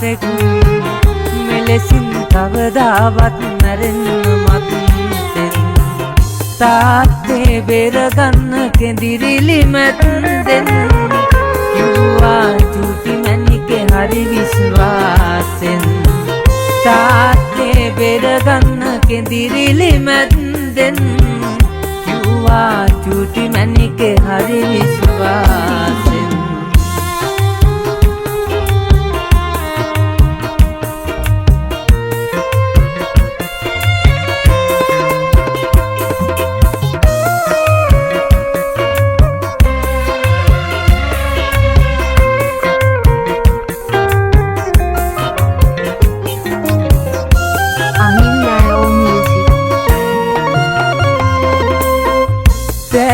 තාත්තෙක් මෙලෙසින් කවදාවත් මැරෙන්න මත්තෙන් තාත්තේ බේරගන්න කෙඳිරිලි මැද්දෙන් කිව්වා චූටි මැණිකේ හරි විශ්වාසෙන් තාත්තේ බේරගන්න කෙඳිරිලි මැද්දෙන් කිව්වා චූටි මැණිකේ හරි විශ්වාසෙන්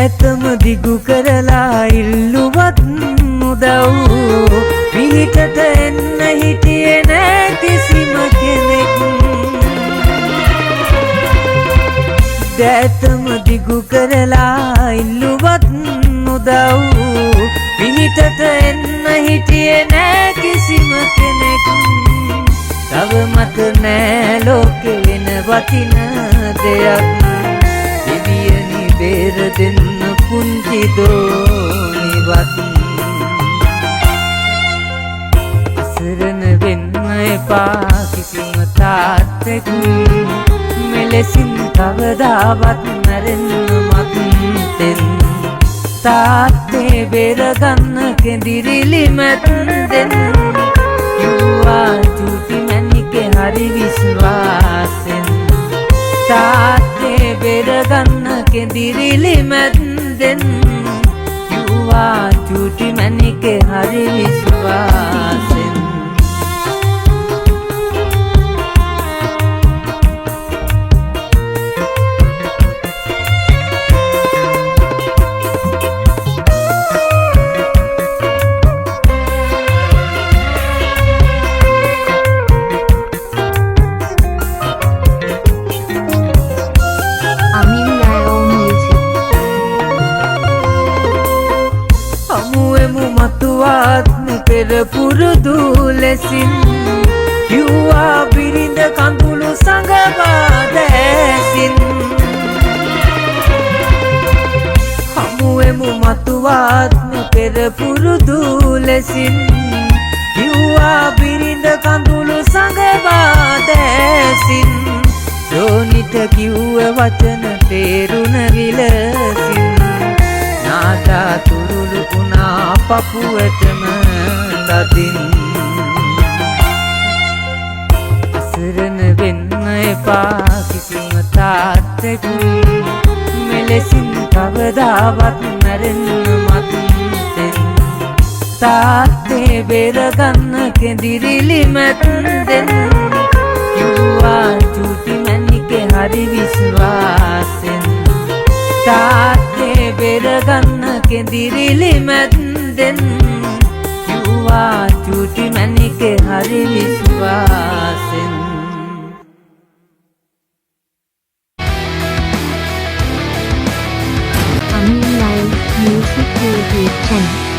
ඇතම දිගු කරලා ඉල්ලුවත් මුදව් පිහිටට එන්න හිටියේ නෑ කිසිම කෙනෙක් ඇතම දිගු කරලා ඉල්ලුවත් මුදව් පිහිටට එන්න හිටියේ නෑ කිසිම කෙනෙක් තව මට නෑ ලෝකෙ වෙන වටින දෙයක් බේර දෙන්න පුංචි දෝනිවත් අසරණ වෙන්න එපා කිසිම තාත්තෙක් මෙලෙසින් කවදාවත් මැරෙන්න මත්තෙන් තාත්තේ බේරගන්න කෙඳිරිලි මැද්දෙන් කිව්වා චූටි මැණිකේ හරි විශ්වාසෙන් තාත්තේ බේරගන්න කෙඳිරිලි මැද්දෙන් කිව්වා චූටි මැණිකේ හරි විශ්වාසෙන් පෙර පුරුදු ලෙසින් කිව්වා බිරිඳ කඳුළු සඟවා දැසින් හමුවෙමු මතුවාත්ම පෙර පුරුදු ලෙසින් කිව්වා බිරිඳ කඳුළු සඟවා දැසින් යෝනිට කිව්ව වචන තේරුණ විලසින් නාඩා තුරුළු වුණා පපුවටම ලදින් අසරණ වෙන්න එපා කිසිම තාත්තෙක් මෙලෙසින් කවදාවත් මැරෙන්න මත්තෙන් තාත්තේ බේරගන්න කෙඳිරිලි මැද්දෙන් කිව්වා චූටි මැණිකේ හරි විශ්වාසෙන් තාත්තේ බේරගන්න කෙඳිරිලි මැද්දෙන් කිව්වා චූටි මැණිකේ හරි විශ්වාසෙන් Amin Live Music YouTube Channel